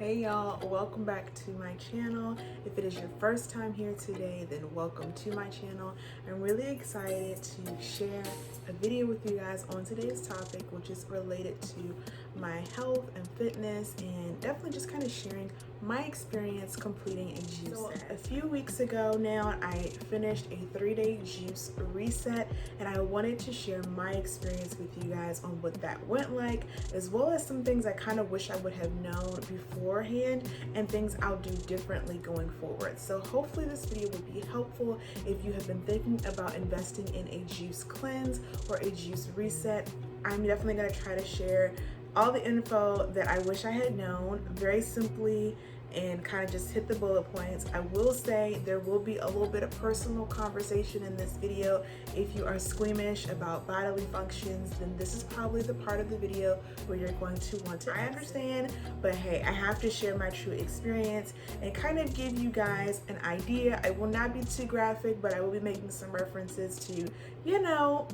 Hey y'all, welcome back to my channel. If it is your first time here today, then welcome to my channel. I'm really excited to share a video with you guys on today's topic, which is related to my health and fitness, and definitely just kind of sharing my experience completing a juice set. A few weeks ago now, I finished a 3-day juice reset, and I wanted to share my experience with you guys on what that went like, as well as some things I kind of wish I would have known beforehand and things I'll do differently going forward. So hopefully this video will be helpful if you have been thinking about investing in a juice cleanse or a juice reset. I'm definitely going to try to share all the info that I wish I had known very simply and kind of just hit the bullet points. I will say there will be a little bit of personal conversation in this video. If you are squeamish about bodily functions, then this is probably the part of the video where you're going to want to. I understand, but hey, I have to share my true experience and kind of give you guys an idea. I will not be too graphic, but I will be making some references to, you know,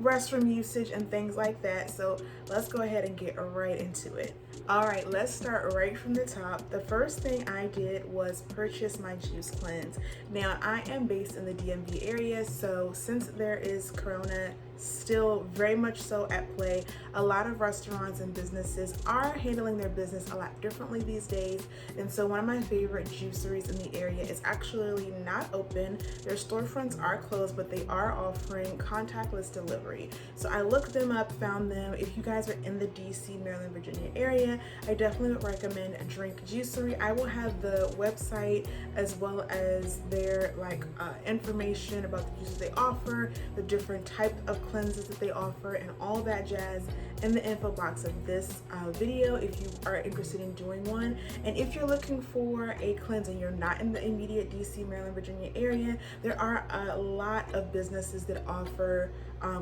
restroom usage and things like that. So let's go ahead and get right into it. All right, let's start right from the top. The first thing I did was purchase my juice cleanse. Now, I am based in the DMV area, so since there is Corona still very much so at play, a lot of restaurants and businesses are handling their business a lot differently these days. And so one of my favorite juiceries in the area is actually not open. Their storefronts are closed, but they are offering contactless delivery. So I looked them up, found them. If you guys are in the DC, Maryland, Virginia area, I definitely would recommend Drink Juicery. I will have the website as well as their information about the juices they offer, the different types of cleanses that they offer, and all that jazz in the info box of this video if you are interested in doing one. And if you're looking for a cleanse and you're not in the immediate DC, Maryland, Virginia area, there are a lot of businesses that offer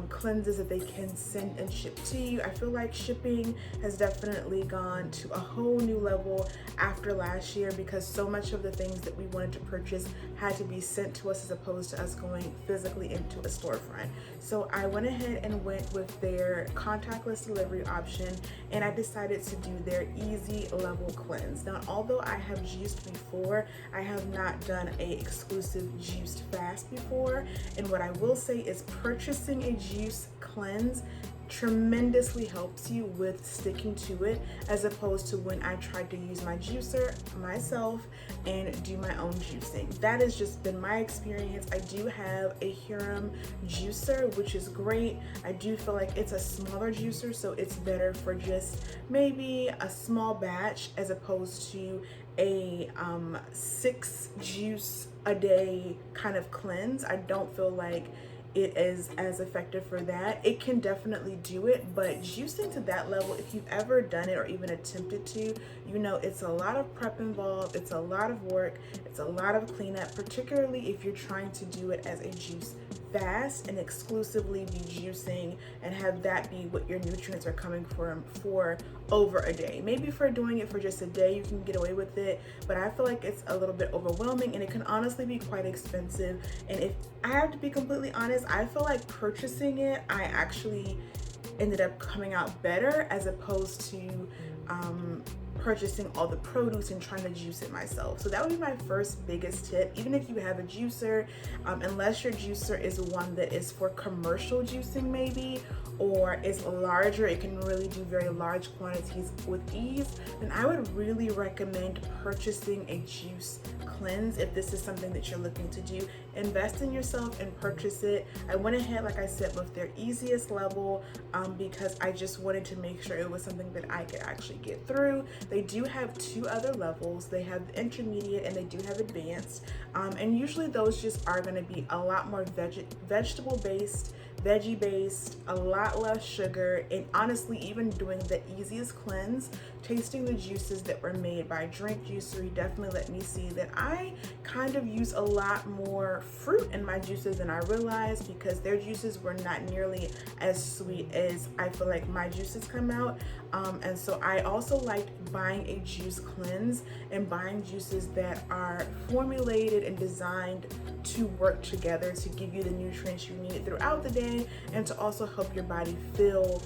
cleanses that they can send and ship to you. I feel like shipping has definitely gone to a whole new level after last year because so much of the things that we wanted to purchase had to be sent to us as opposed to us going physically into a storefront. So I went ahead and went with their contactless delivery option, and I decided to do their easy level cleanse. Now, although I have juiced before, I have not done a exclusive juiced fast before, and what I will say is purchasing a juice cleanse tremendously helps you with sticking to it, as opposed to when I tried to use my juicer myself and do my own juicing. That has just been my experience. I do have a Huron juicer, which is great. I do feel like it's a smaller juicer, so it's better for just maybe a small batch as opposed to a 6 juice a day kind of cleanse. I don't feel like it is as effective for that. It can definitely do it, but juicing to that level, if you've ever done it or even attempted to, you know it's a lot of prep involved, it's a lot of work, it's a lot of cleanup, particularly if you're trying to do it as a juice fast and exclusively be juicing and have that be what your nutrients are coming from for over a day. Maybe for doing it for just a day you can get away with it, but I feel like it's a little bit overwhelming and it can honestly be quite expensive. And if I have to be completely honest, I feel like purchasing it, I actually ended up coming out better as opposed to purchasing all the produce and trying to juice it myself. So that would be my first biggest tip. Even if you have a juicer, unless your juicer is one that is for commercial juicing maybe, or is larger, it can really do very large quantities with ease, then I would really recommend purchasing a juice cleanse. If this is something that you're looking to do, invest in yourself and purchase it. I went ahead, like I said, with their easiest level because I just wanted to make sure it was something that I could actually get through. They do have 2 other levels. They have the intermediate and they do have advanced, and usually those just are going to be a lot more vegetable based, veggie based, a lot less sugar, and honestly, even doing the easiest cleanse, tasting the juices that were made by Drink Juicery definitely let me see that I kind of use a lot more fruit in my juices than I realized, because their juices were not nearly as sweet as I feel like my juices come out. And so I also liked buying a juice cleanse and buying juices that are formulated and designed to work together to give you the nutrients you need throughout the day and to also help your body feel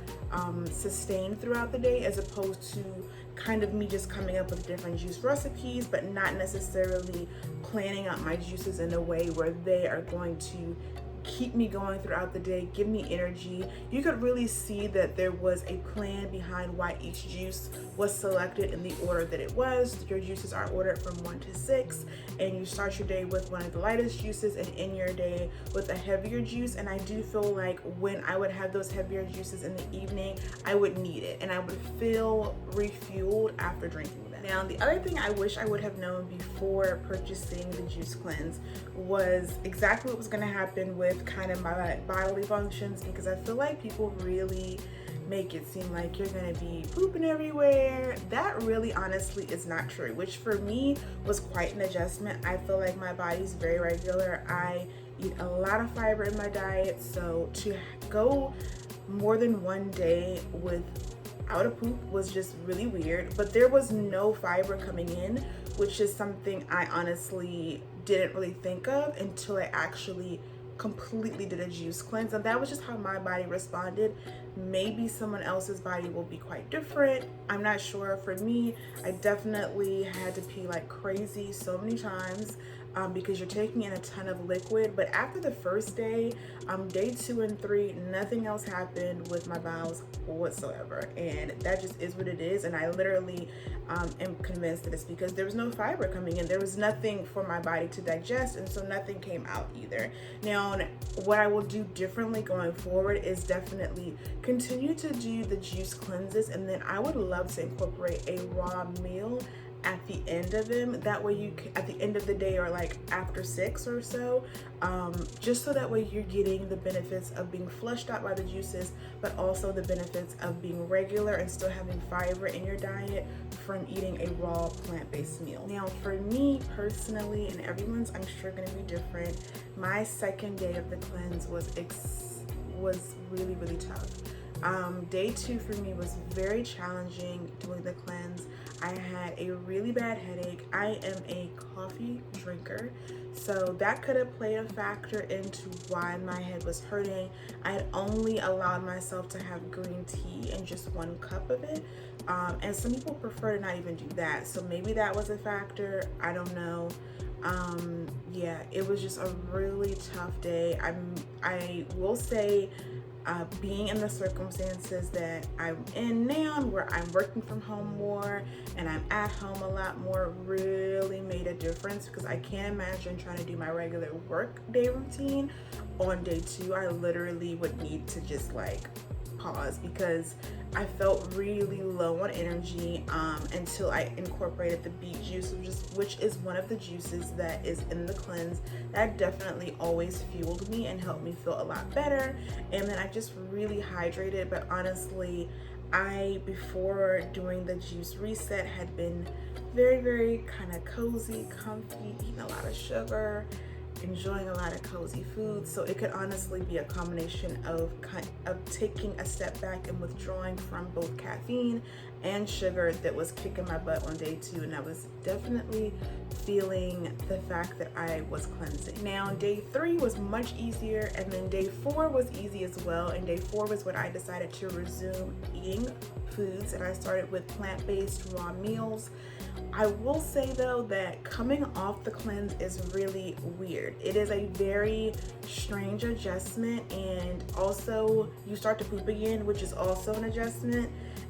sustained throughout the day, as opposed to kind of me just coming up with different juice recipes, but not necessarily planning out my juices in a way where they are going to keep me going throughout the day, give me energy. You could really see that there was a plan behind why each juice was selected in the order that it was. Your juices are ordered from 1 to 6, and you start your day with one of the lightest juices and end your day with a heavier juice. And I do feel like when I would have those heavier juices in the evening, I would need it and I would feel refueled after drinking them. Now, the other thing I wish I would have known before purchasing the juice cleanse was exactly what was going to happen with kind of my bodily functions, because I feel like people really make it seem like you're going to be pooping everywhere. That really honestly is not true, which for me was quite an adjustment. I feel like my body's very regular. I eat a lot of fiber in my diet, so to go more than one day without a poop was just really weird. But there was no fiber coming in, which is something I honestly didn't really think of until I actually completely did a juice cleanse, and that was just how my body responded. Maybe someone else's body will be quite different, I'm not sure. For me, I definitely had to pee like crazy so many times because you're taking in a ton of liquid. But after the first day, day 2 and 3, nothing else happened with my bowels whatsoever, and that just is what it is. And I literally am convinced that it's because there was no fiber coming in. There was nothing for my body to digest, and so nothing came out either. Now, what I will do differently going forward is definitely continue to do the juice cleanses, and then I would love to incorporate a raw meal at the end of them. That way you can, at the end of the day, or like after 6 or so, just so that way you're getting the benefits of being flushed out by the juices, but also the benefits of being regular and still having fiber in your diet from eating a raw plant-based meal. Now, for me personally, and everyone's I'm sure going to be different, my second day of the cleanse was really, really tough. Day 2 for me was very challenging doing the cleanse. I had a really bad headache. I am a coffee drinker, so that could have played a factor into why my head was hurting. I had only allowed myself to have green tea and just 1 cup of it, and some people prefer to not even do that, so maybe that was a factor. I don't know. Yeah, it was just a really tough day. I will say, being in the circumstances that I'm in now, where I'm working from home more and I'm at home a lot more, really made a difference, because I can't imagine trying to do my regular work day routine on day 2. I literally would need to just like pause, because I felt really low on energy until I incorporated the beet juice, which is one of the juices that is in the cleanse. That definitely always fueled me and helped me feel a lot better. And then I just really hydrated. But honestly, before doing the juice reset, had been very, very kind of cozy, comfy, eating a lot of sugar, enjoying a lot of cozy food. So it could honestly be a combination of taking a step back and withdrawing from both caffeine and sugar that was kicking my butt on day 2, and I was definitely feeling the fact that I was cleansing. Now, day 3 was much easier, and then day 4 was easy as well. And day 4 was when I decided to resume eating foods, and I started with plant-based raw meals. I will say though that coming off the cleanse is really weird. It is a very strange adjustment, and also you start to poop again, which is also an adjustment.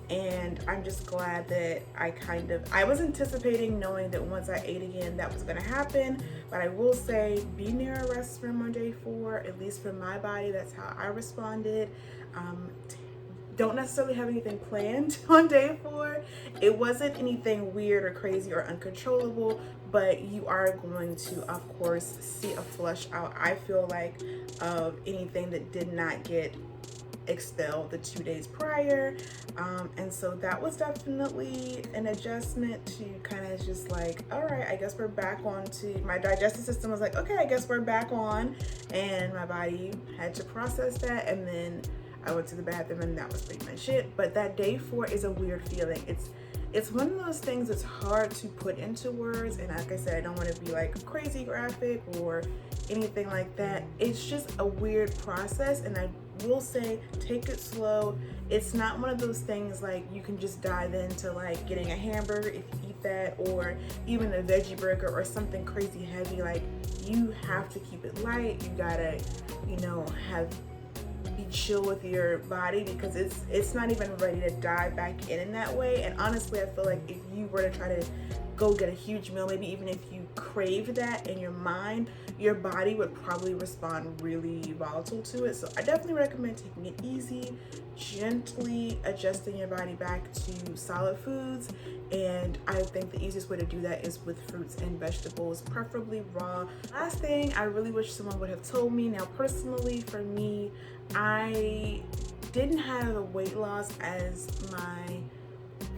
And I'm just glad that I was anticipating, knowing that once I ate again that was going to happen. But I will say, be near a restroom on day 4, at least for my body, that's how I responded. Don't necessarily have anything planned on day 4. It wasn't anything weird or crazy or uncontrollable, but you are going to, of course, see a flush out, I feel like, of anything that did not get expelled the 2 days prior. And so that was definitely an adjustment to kind of just like, all right, I guess we're back on to, my digestive system was like, okay, I guess we're back on, and my body had to process that. And then I went to the bathroom, and that was pretty much it. But that day 4 is a weird feeling. It's one of those things that's hard to put into words, and like I said, I don't want to be like crazy graphic or anything like that. It's just a weird process, and I will say take it slow. It's not one of those things like you can just dive into like getting a hamburger if you eat that, or even a veggie burger or something crazy heavy. Like, you have to keep it light. You gotta, you know, be chill with your body, because it's not even ready to dive back in that way. And honestly, I feel like if you were to try to go get a huge meal, maybe even if you crave that in your mind, your body would probably respond really volatile to it. So I definitely recommend taking it easy, gently adjusting your body back to solid foods. And I think the easiest way to do that is with fruits and vegetables, preferably raw. Last thing I really wish someone would have told me. Now, personally, for me, I didn't have weight loss as my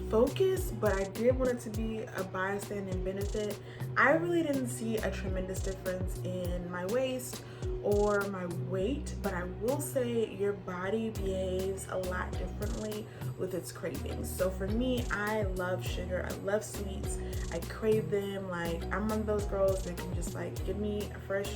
focus, but I did want it to be a bystander and benefit. I really didn't see a tremendous difference in my waist or my weight, but I will say your body behaves a lot differently with its cravings. So for me, I love sugar, I love sweets, I crave them. Like, I'm one of those girls that can just like give me a fresh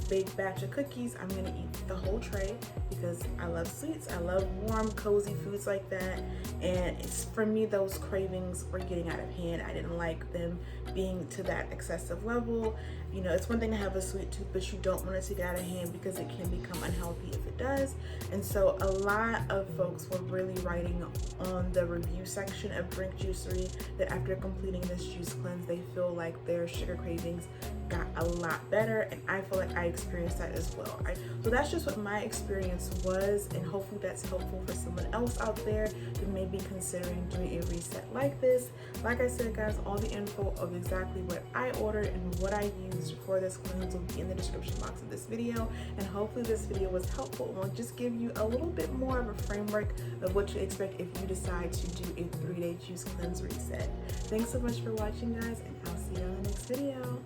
big batch of cookies, I'm gonna eat the whole tray, because I love sweets, I love warm, cozy foods like that. And it's, for me, those cravings were getting out of hand. I didn't like them being to that excessive level. You know, it's one thing to have a sweet tooth, but you don't want it to get out of hand, because it can become unhealthy if it does. And so a lot of folks were really writing on the review section of Drink Juicery that after completing this juice cleanse, they feel like their sugar cravings got a lot better, and I feel like I experienced that as well. So that's just what my experience was, and hopefully that's helpful for someone else out there who may be considering doing a reset like this. Like I said, guys, all the info of exactly what I ordered and what I used for this cleanse will be in the description box of this video, and hopefully this video was helpful and will just give you a little bit more of a framework of what to expect if you decide to do a 3-day juice cleanse reset. Thanks so much for watching, guys, and I'll see you on the next video.